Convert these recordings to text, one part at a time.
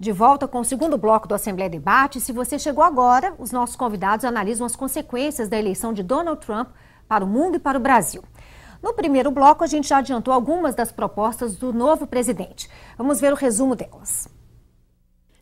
De volta com o segundo bloco do Assembleia Debate. Se você chegou agora, os nossos convidados analisam as consequências da eleição de Donald Trump para o mundo e para o Brasil. No primeiro bloco, a gente já adiantou algumas das propostas do novo presidente. Vamos ver o resumo delas.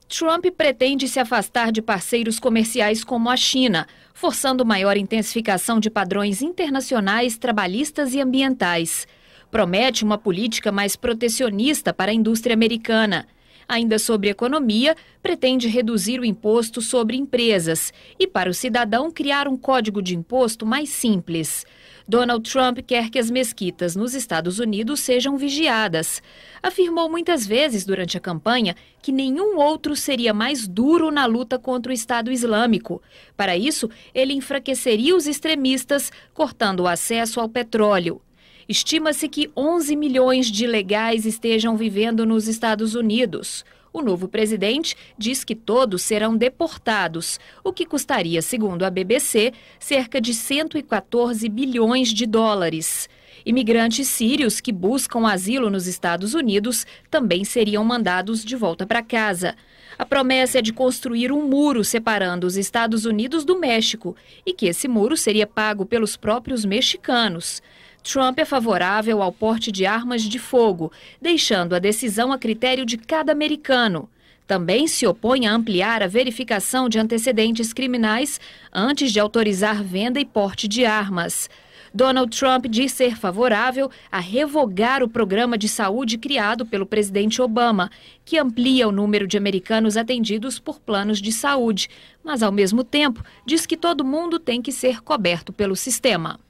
Trump pretende se afastar de parceiros comerciais como a China, forçando maior intensificação de padrões internacionais, trabalhistas e ambientais. Promete uma política mais protecionista para a indústria americana. Ainda sobre economia, pretende reduzir o imposto sobre empresas e, para o cidadão, criar um código de imposto mais simples. Donald Trump quer que as mesquitas nos Estados Unidos sejam vigiadas. Afirmou muitas vezes durante a campanha que nenhum outro seria mais duro na luta contra o Estado Islâmico. Para isso, ele enfraqueceria os extremistas, cortando o acesso ao petróleo. Estima-se que 11 milhões de ilegais estejam vivendo nos Estados Unidos. O novo presidente diz que todos serão deportados, o que custaria, segundo a BBC, cerca de 114 bilhões de dólares. Imigrantes sírios que buscam asilo nos Estados Unidos também seriam mandados de volta para casa. A promessa é de construir um muro separando os Estados Unidos do México e que esse muro seria pago pelos próprios mexicanos. Trump é favorável ao porte de armas de fogo, deixando a decisão a critério de cada americano. Também se opõe a ampliar a verificação de antecedentes criminais antes de autorizar venda e porte de armas. Donald Trump diz ser favorável a revogar o programa de saúde criado pelo presidente Obama, que amplia o número de americanos atendidos por planos de saúde, mas, ao mesmo tempo, diz que todo mundo tem que ser coberto pelo sistema.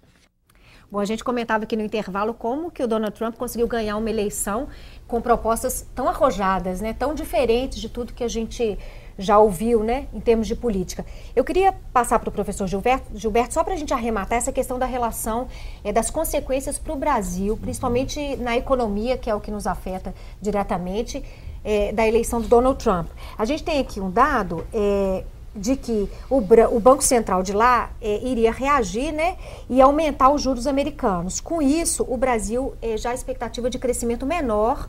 Bom, a gente comentava aqui no intervalo como que o Donald Trump conseguiu ganhar uma eleição com propostas tão arrojadas, né, tão diferentes de tudo que a gente já ouviu, né, em termos de política. Eu queria passar para o professor Gilberto, só para a gente arrematar essa questão da relação das consequências para o Brasil, principalmente na economia, que é o que nos afeta diretamente, da eleição do Donald Trump. A gente tem aqui um dado de que o Banco Central de lá iria reagir, né, e aumentar os juros americanos. Com isso, o Brasil já a expectativa de crescimento menor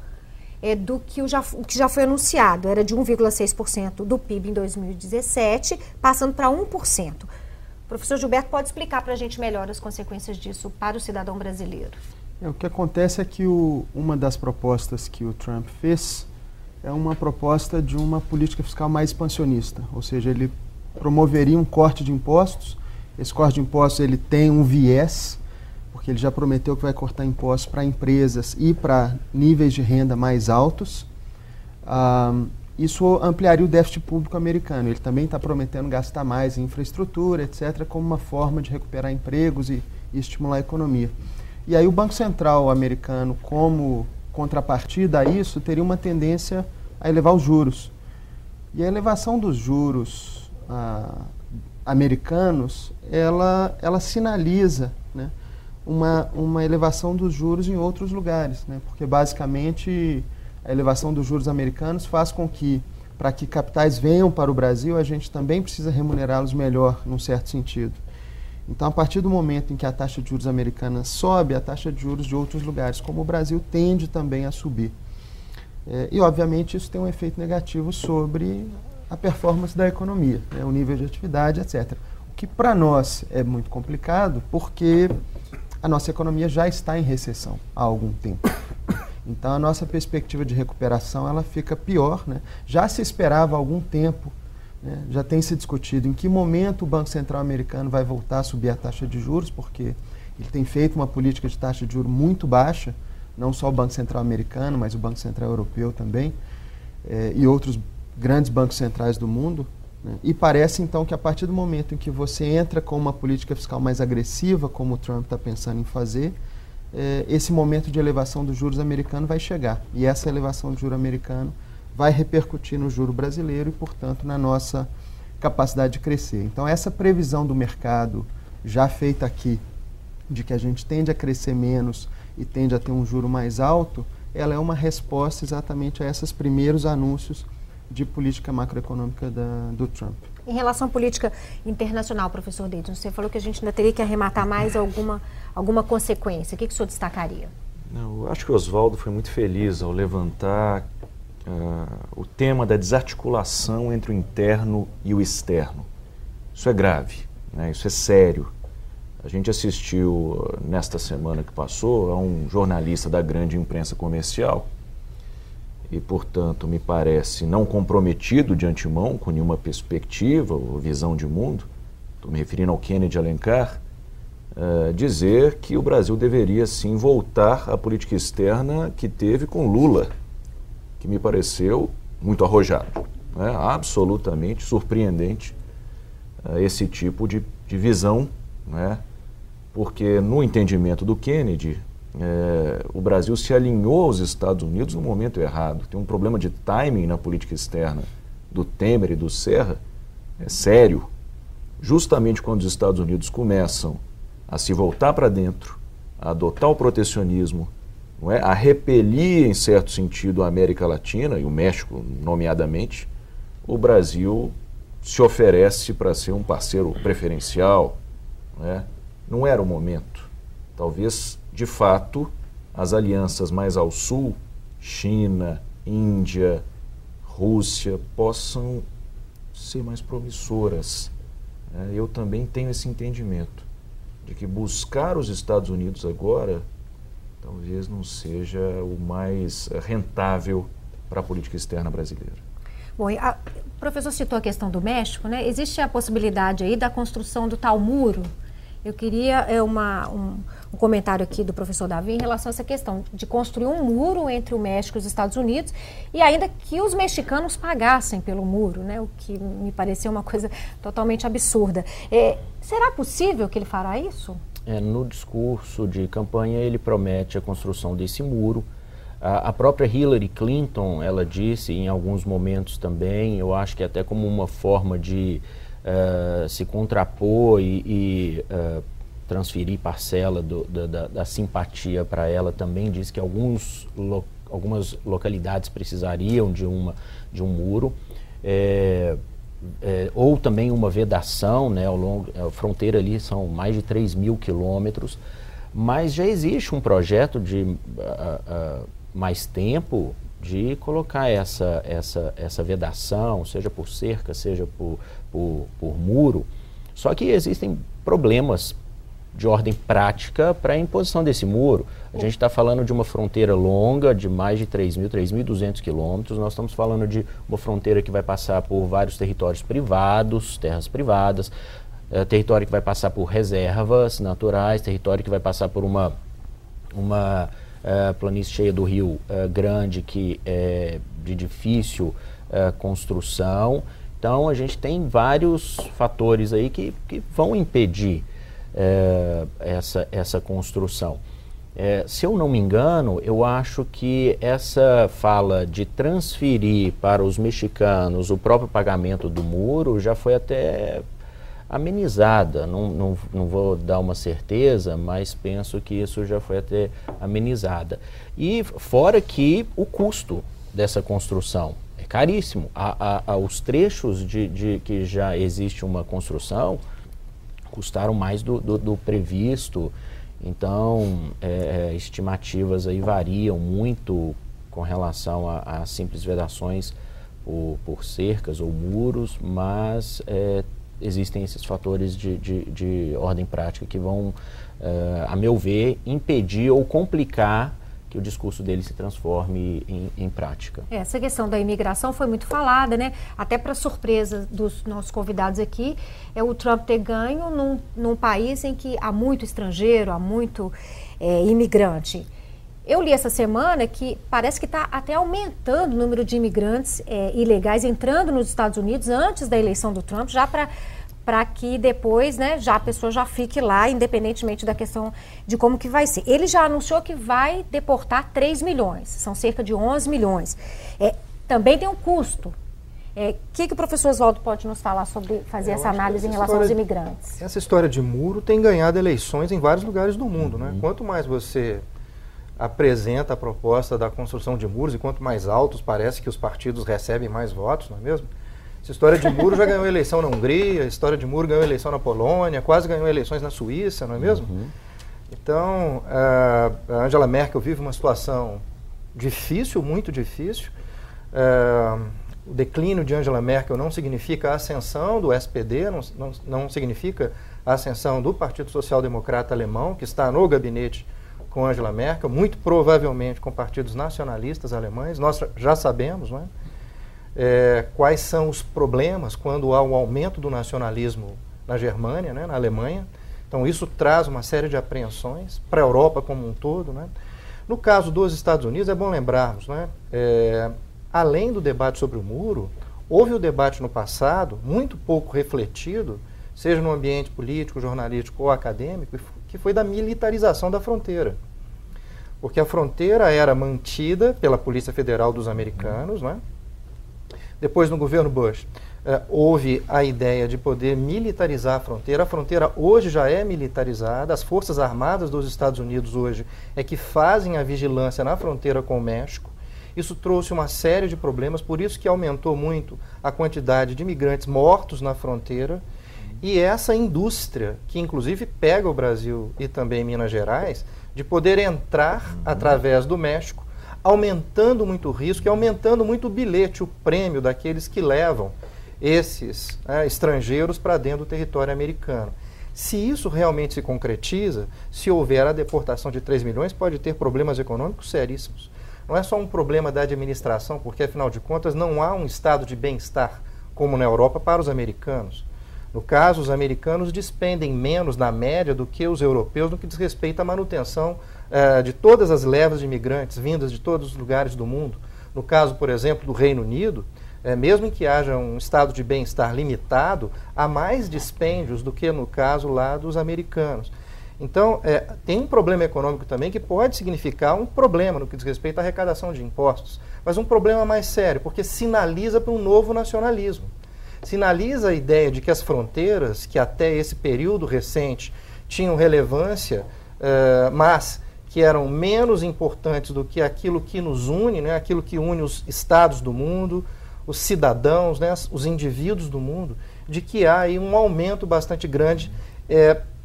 do que o que já foi anunciado. Era de 1,6% do PIB em 2017, passando para 1%. O professor Gilberto pode explicar para a gente melhor as consequências disso para o cidadão brasileiro. O que acontece é que uma das propostas que o Trump fez é uma proposta de uma política fiscal mais expansionista, ou seja, ele promoveria um corte de impostos. Esse corte de impostos ele tem um viés, porque ele já prometeu que vai cortar impostos para empresas e para níveis de renda mais altos. Isso ampliaria o déficit público americano. Ele também está prometendo gastar mais em infraestrutura, etc., como uma forma de recuperar empregos e estimular a economia. E aí o Banco Central americano, como contrapartida a isso, teria uma tendência a elevar os juros. E a elevação dos juros americanos, ela sinaliza, né, uma elevação dos juros em outros lugares, né, porque basicamente a elevação dos juros americanos faz com que, para que capitais venham para o Brasil, a gente também precisa remunerá-los melhor, num certo sentido. Então, a partir do momento em que a taxa de juros americana sobe, a taxa de juros de outros lugares, como o Brasil, tende também a subir. E, obviamente, isso tem um efeito negativo sobre a performance da economia, né, o nível de atividade, etc. O que, para nós, é muito complicado, porque a nossa economia já está em recessão há algum tempo. Então, a nossa perspectiva de recuperação ela fica pior, né? Já se esperava há algum tempo, já tem se discutido em que momento o Banco Central americano vai voltar a subir a taxa de juros, porque ele tem feito uma política de taxa de juros muito baixa, não só o Banco Central americano, mas o Banco Central europeu também, e outros grandes bancos centrais do mundo. Né? E parece então que a partir do momento em que você entra com uma política fiscal mais agressiva, como o Trump está pensando em fazer, esse momento de elevação dos juros americanos vai chegar. E essa elevação do juro americano vai repercutir no juro brasileiro e, portanto, na nossa capacidade de crescer. Então, essa previsão do mercado já feita aqui, de que a gente tende a crescer menos e tende a ter um juro mais alto, ela é uma resposta exatamente a esses primeiros anúncios de política macroeconômica do Trump. Em relação à política internacional, professor Deidson, você falou que a gente ainda teria que arrematar mais alguma consequência. O que o senhor destacaria? Não, eu acho que o Oswaldo foi muito feliz ao levantar o tema da desarticulação entre o interno e o externo. Isso é grave, né? Isso é sério. A gente assistiu, nesta semana que passou, a um jornalista da grande imprensa comercial e, portanto, me parece não comprometido de antemão com nenhuma perspectiva ou visão de mundo, estou me referindo ao Kennedy Alencar, dizer que o Brasil deveria, sim, voltar à política externa que teve com Lula, que me pareceu muito arrojado, né? Absolutamente surpreendente esse tipo de visão, né? Porque no entendimento do Kennedy, o Brasil se alinhou aos Estados Unidos no momento errado. Tem um problema de timing na política externa do Temer e do Serra, sério. Justamente quando os Estados Unidos começam a se voltar para dentro, a adotar o protecionismo, não é? A repelir, em certo sentido, a América Latina, e o México, nomeadamente, o Brasil se oferece para ser um parceiro preferencial, não é? Não era o momento. Talvez, de fato, as alianças mais ao sul, China, Índia, Rússia, possam ser mais promissoras. Eu também tenho esse entendimento de que buscar os Estados Unidos agora talvez não seja o mais rentável para a política externa brasileira. Bom, o professor citou a questão do México, né? Existe a possibilidade aí da construção do tal muro. Eu queria um comentário aqui do professor Davi em relação a essa questão de construir um muro entre o México e os Estados Unidos e ainda que os mexicanos pagassem pelo muro, né? O que me pareceu uma coisa totalmente absurda. Será possível que ele fará isso? No discurso de campanha ele promete a construção desse muro. A própria Hillary Clinton, ela disse em alguns momentos também, eu acho que até como uma forma de se contrapor e transferir parcela da simpatia para ela, também diz que algumas localidades precisariam de um muro, ou também uma vedação, né, ao longo, a fronteira ali são mais de 3.000 quilômetros, mas já existe um projeto de mais tempo de colocar essa vedação, seja por cerca, seja por muro. Só que existem problemas de ordem prática para a imposição desse muro. A gente está falando de uma fronteira longa de mais de 3.200 quilômetros. Nós estamos falando de uma fronteira que vai passar por vários territórios privados, terras privadas, território que vai passar por reservas naturais, território que vai passar por uma planície cheia do Rio Grande, que é de difícil construção. Então a gente tem vários fatores aí que vão impedir essa construção. Se eu não me engano, eu acho que essa fala de transferir para os mexicanos o próprio pagamento do muro já foi até amenizada. Não vou dar uma certeza, mas penso que isso já foi até amenizada. E fora que o custo dessa construção é caríssimo. Os trechos de que já existe uma construção custaram mais do previsto. Então, estimativas aí variam muito com relação a simples vedações por cercas ou muros, mas existem esses fatores de ordem prática que vão, a meu ver, impedir ou complicar que o discurso dele se transforme em prática. Essa questão da imigração foi muito falada, né? Até para surpresa dos nossos convidados aqui, o Trump ter ganho num país em que há muito estrangeiro, há muito imigrante. Eu li essa semana que parece que está até aumentando o número de imigrantes ilegais entrando nos Estados Unidos antes da eleição do Trump, já para que depois, né, já a pessoa já fique lá, independentemente da questão de como que vai ser. Ele já anunciou que vai deportar 3 milhões, são cerca de 11 milhões. Também tem um custo. O que o professor Oswaldo pode nos falar sobre fazer essa análise em relação aos imigrantes? Essa história de muro tem ganhado eleições em vários lugares do mundo, né? Quanto mais você apresenta a proposta da construção de muros e quanto mais altos parece que os partidos recebem mais votos, não é mesmo? Essa história de muro já ganhou eleição na Hungria, a história de muro ganhou eleição na Polônia, quase ganhou eleições na Suíça, não é mesmo? Então, a Angela Merkel vive uma situação difícil, muito difícil. O declínio de Angela Merkel não significa a ascensão do SPD, não significa a ascensão do Partido Social Democrata alemão, que está no gabinete com Angela Merkel, muito provavelmente com partidos nacionalistas alemães. Nós já sabemos, não é? Quais são os problemas quando há um aumento do nacionalismo na Germânia, né, na Alemanha. Então isso traz uma série de apreensões para a Europa como um todo, né? No caso dos Estados Unidos, é bom lembrarmos, né, além do debate sobre o muro, houve o debate no passado, muito pouco refletido, seja no ambiente político, jornalístico ou acadêmico, que foi da militarização da fronteira. Porque a fronteira era mantida pela Polícia Federal dos americanos, né? Depois, no governo Bush, houve a ideia de poder militarizar a fronteira. A fronteira hoje já é militarizada, as Forças Armadas dos Estados Unidos hoje é que fazem a vigilância na fronteira com o México. Isso trouxe uma série de problemas, por isso que aumentou muito a quantidade de imigrantes mortos na fronteira. E essa indústria, que inclusive pega o Brasil e também Minas Gerais, de poder entrar através do México, aumentando muito o risco e aumentando muito o bilhete, o prêmio daqueles que levam esses estrangeiros para dentro do território americano. Se isso realmente se concretiza, se houver a deportação de 3 milhões, pode ter problemas econômicos seríssimos. Não é só um problema da administração, porque, afinal de contas, não há um estado de bem-estar como na Europa para os americanos. No caso, os americanos despendem menos, na média, do que os europeus no que diz respeito à manutenção de todas as levas de imigrantes vindas de todos os lugares do mundo. No caso, por exemplo, do Reino Unido, mesmo que haja um estado de bem-estar limitado, há mais dispêndios do que no caso lá dos americanos. Então, tem um problema econômico também que pode significar um problema no que diz respeito à arrecadação de impostos, mas um problema mais sério, porque sinaliza para um novo nacionalismo. Sinaliza a ideia de que as fronteiras, que até esse período recente tinham relevância, mas que eram menos importantes do que aquilo que nos une, né, aquilo que une os estados do mundo, os cidadãos, né, os indivíduos do mundo, de que há aí um aumento bastante grande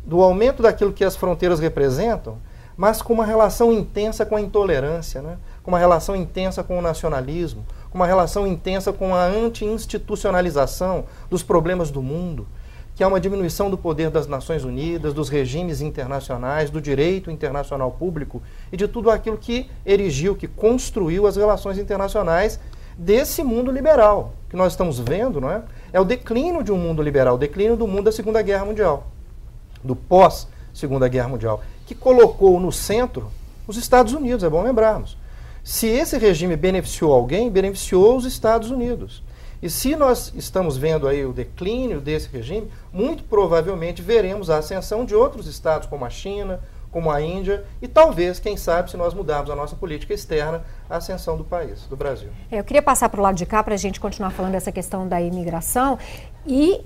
do aumento daquilo que as fronteiras representam, mas com uma relação intensa com a intolerância, né, com uma relação intensa com o nacionalismo, com uma relação intensa com a anti-institucionalização dos problemas do mundo, que há uma diminuição do poder das Nações Unidas, dos regimes internacionais, do direito internacional público e de tudo aquilo que erigiu, que construiu as relações internacionais desse mundo liberal. O que nós estamos vendo, não é? É o declínio de um mundo liberal, o declínio do mundo da Segunda Guerra Mundial, do pós-Segunda Guerra Mundial, que colocou no centro os Estados Unidos, é bom lembrarmos. Se esse regime beneficiou alguém, beneficiou os Estados Unidos. E se nós estamos vendo aí o declínio desse regime, muito provavelmente veremos a ascensão de outros estados, como a China, como a Índia, e talvez, quem sabe, se nós mudarmos a nossa política externa, a ascensão do país, do Brasil. Eu queria passar para o lado de cá para a gente continuar falando dessa questão da imigração. E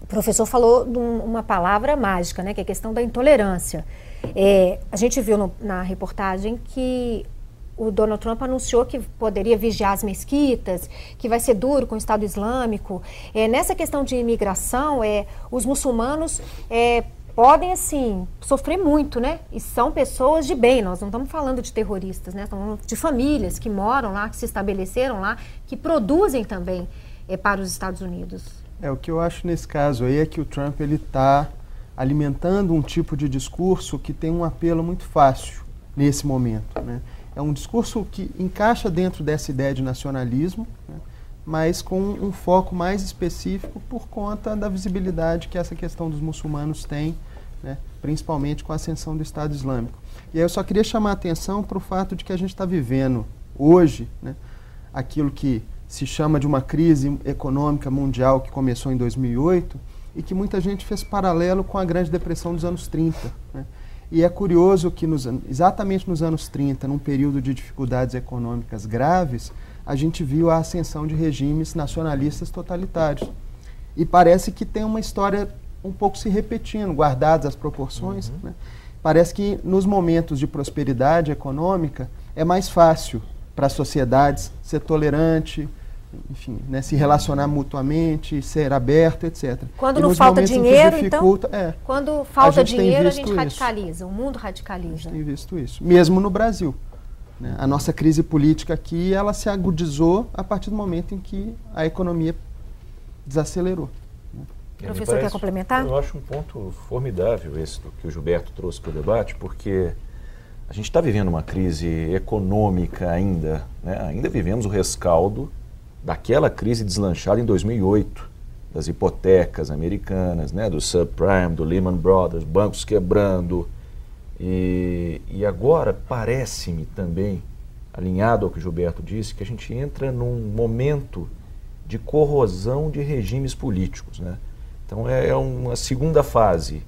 o professor falou de uma palavra mágica, né, que é a questão da intolerância. A gente viu na reportagem que o Donald Trump anunciou que poderia vigiar as mesquitas, que vai ser duro com o Estado Islâmico. Nessa questão de imigração, os muçulmanos podem, assim, sofrer muito, né? E são pessoas de bem, nós não estamos falando de terroristas, né? Estamos falando de famílias que moram lá, que se estabeleceram lá, que produzem também para os Estados Unidos. O que eu acho nesse caso aí é que o Trump está alimentando um tipo de discurso que tem um apelo muito fácil nesse momento, né? É um discurso que encaixa dentro dessa ideia de nacionalismo, né, mas com um foco mais específico por conta da visibilidade que essa questão dos muçulmanos tem, né, principalmente com a ascensão do Estado Islâmico. E aí eu só queria chamar a atenção para o fato de que a gente está vivendo hoje, né, aquilo que se chama de uma crise econômica mundial que começou em 2008 e que muita gente fez paralelo com a Grande Depressão dos anos 30, né? E é curioso que exatamente nos anos 30, num período de dificuldades econômicas graves, a gente viu a ascensão de regimes nacionalistas totalitários. E parece que tem uma história um pouco se repetindo, guardadas as proporções, né? Parece que nos momentos de prosperidade econômica é mais fácil para as sociedades ser tolerante, enfim, né, se relacionar mutuamente, ser aberto, etc. Quando não falta dinheiro, então, quando falta dinheiro, a gente radicaliza, o mundo radicaliza. A gente tem visto isso, mesmo no Brasil. né? A nossa crise política aqui, ela se agudizou a partir do momento em que a economia desacelerou. O professor quer complementar? Eu acho um ponto formidável esse do que o Gilberto trouxe para o debate, porque a gente está vivendo uma crise econômica ainda, né? Ainda vivemos o rescaldo daquela crise deslanchada em 2008, das hipotecas americanas, né? Do subprime, do Lehman Brothers, bancos quebrando. E agora parece-me também, alinhado ao que o Gilberto disse, que a gente entra num momento de corrosão de regimes políticos, né? Então é uma segunda fase,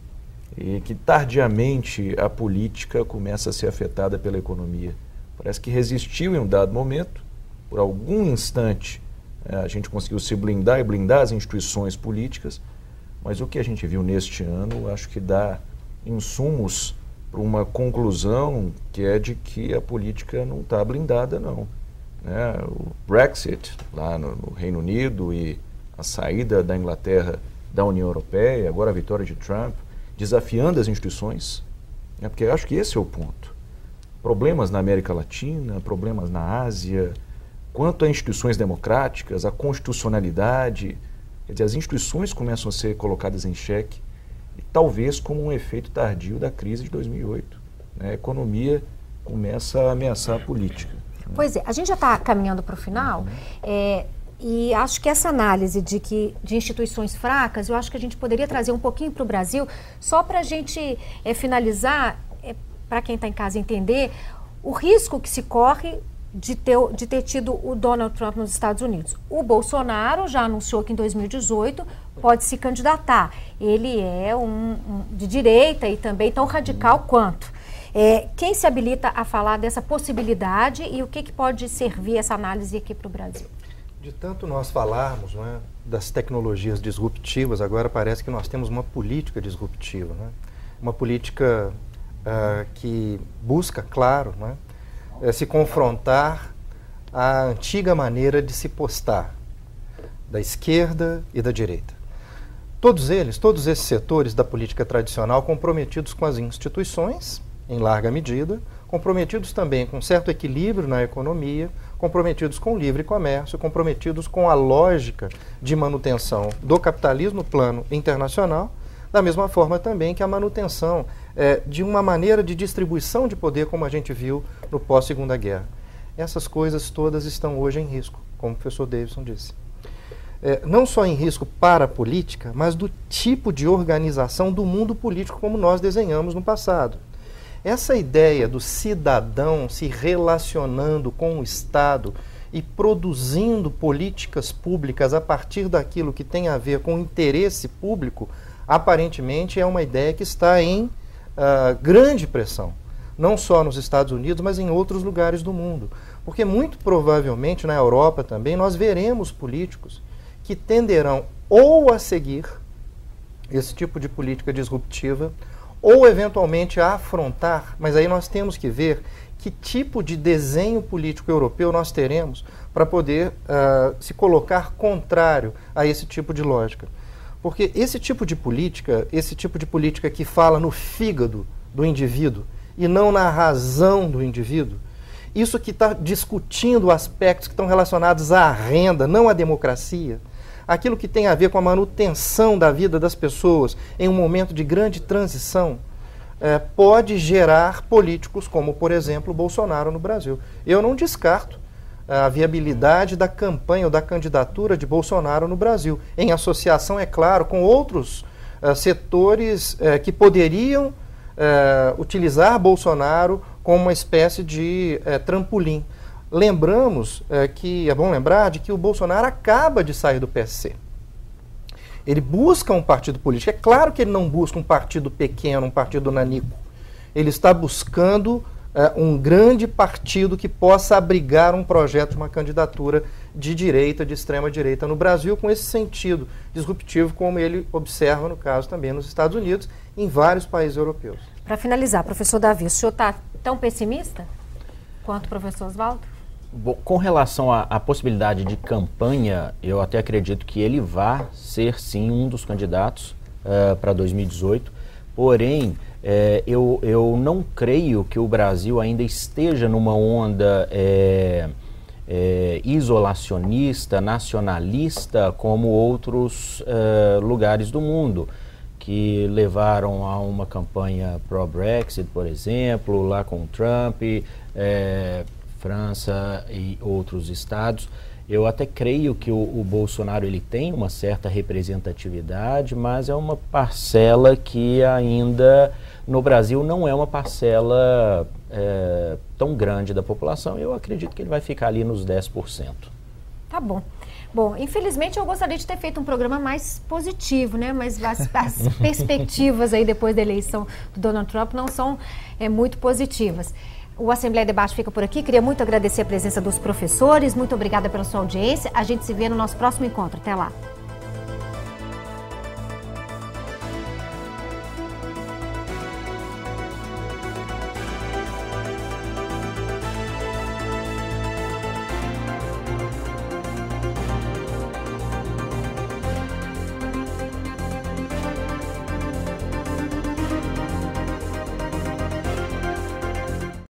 e que tardiamente a política começa a ser afetada pela economia. Parece que resistiu em um dado momento, por algum instante a gente conseguiu se blindar e blindar as instituições políticas, mas o que a gente viu neste ano acho que dá insumos para uma conclusão que é de que a política não está blindada, não. Né? O Brexit lá no Reino Unido e a saída da Inglaterra da União Europeia, agora a vitória de Trump, desafiando as instituições, né? Porque eu acho que esse é o ponto. Problemas na América Latina, problemas na Ásia, quanto a instituições democráticas, a constitucionalidade, quer dizer, as instituições começam a ser colocadas em xeque, e talvez como um efeito tardio da crise de 2008. Né? A economia começa a ameaçar a política. Pois é, a gente já está caminhando para o final, e acho que essa análise de instituições fracas, eu acho que a gente poderia trazer um pouquinho para o Brasil, só para a gente finalizar, para quem está em casa entender, o risco que se corre de ter tido o Donald Trump nos Estados Unidos. O Bolsonaro já anunciou que em 2018 pode se candidatar. Ele é de direita e também tão radical quanto. Quem se habilita a falar dessa possibilidade e o que pode servir essa análise aqui para o Brasil? De tanto nós falarmos, né, das tecnologias disruptivas, agora parece que nós temos uma política disruptiva, né? Uma política que busca, claro, né, se confrontar à antiga maneira de se postar, da esquerda e da direita. Todos esses setores da política tradicional comprometidos com as instituições, em larga medida, comprometidos também com certo equilíbrio na economia, comprometidos com o livre comércio, comprometidos com a lógica de manutenção do capitalismo no plano internacional, da mesma forma também que a manutenção de uma maneira de distribuição de poder como a gente viu no pós-Segunda Guerra. Essas coisas todas estão hoje em risco, como o professor Davidson disse. Não só em risco para a política, mas do tipo de organização do mundo político como nós desenhamos no passado. Essa ideia do cidadão se relacionando com o Estado e produzindo políticas públicas a partir daquilo que tem a ver com o interesse público, aparentemente é uma ideia que está em grande pressão, não só nos Estados Unidos, mas em outros lugares do mundo. Porque muito provavelmente na Europa também nós veremos políticos que tenderão ou a seguir esse tipo de política disruptiva, ou eventualmente a afrontar, mas aí nós temos que ver que tipo de desenho político europeu nós teremos para poder se colocar contrário a esse tipo de lógica. Porque esse tipo de política que fala no fígado do indivíduo e não na razão do indivíduo, isso que está discutindo aspectos que estão relacionados à renda, não à democracia, aquilo que tem a ver com a manutenção da vida das pessoas em um momento de grande transição, pode gerar políticos como, por exemplo, o Bolsonaro no Brasil. Eu não descarto a viabilidade da campanha ou da candidatura de Bolsonaro no Brasil, em associação, é claro, com outros setores que poderiam utilizar Bolsonaro como uma espécie de trampolim. Lembramos que é bom lembrar de que o Bolsonaro acaba de sair do PSC. Ele busca um partido político. É claro que ele não busca um partido pequeno, um partido nanico. Ele está buscando um grande partido que possa abrigar um projeto, uma candidatura de direita, de extrema direita no Brasil, com esse sentido disruptivo, como ele observa, no caso, também nos Estados Unidos e em vários países europeus. Para finalizar, professor Davi, o senhor está tão pessimista quanto o professor Oswaldo? Bom, com relação à possibilidade de campanha, eu até acredito que ele vá ser, sim, um dos candidatos para 2018, Porém, eu não creio que o Brasil ainda esteja numa onda isolacionista, nacionalista, como outros lugares do mundo, que levaram a uma campanha pró-Brexit, por exemplo, lá com Trump, França e outros estados. Eu até creio que o Bolsonaro ele tem uma certa representatividade, mas é uma parcela que ainda no Brasil não é uma parcela tão grande da população. Eu acredito que ele vai ficar ali nos 10%. Tá bom. Bom, infelizmente eu gostaria de ter feito um programa mais positivo, né? Mas as perspectivas aí depois da eleição do Donald Trump não são muito positivas. O Assembleia Debate fica por aqui. Queria muito agradecer a presença dos professores. Muito obrigada pela sua audiência. A gente se vê no nosso próximo encontro. Até lá.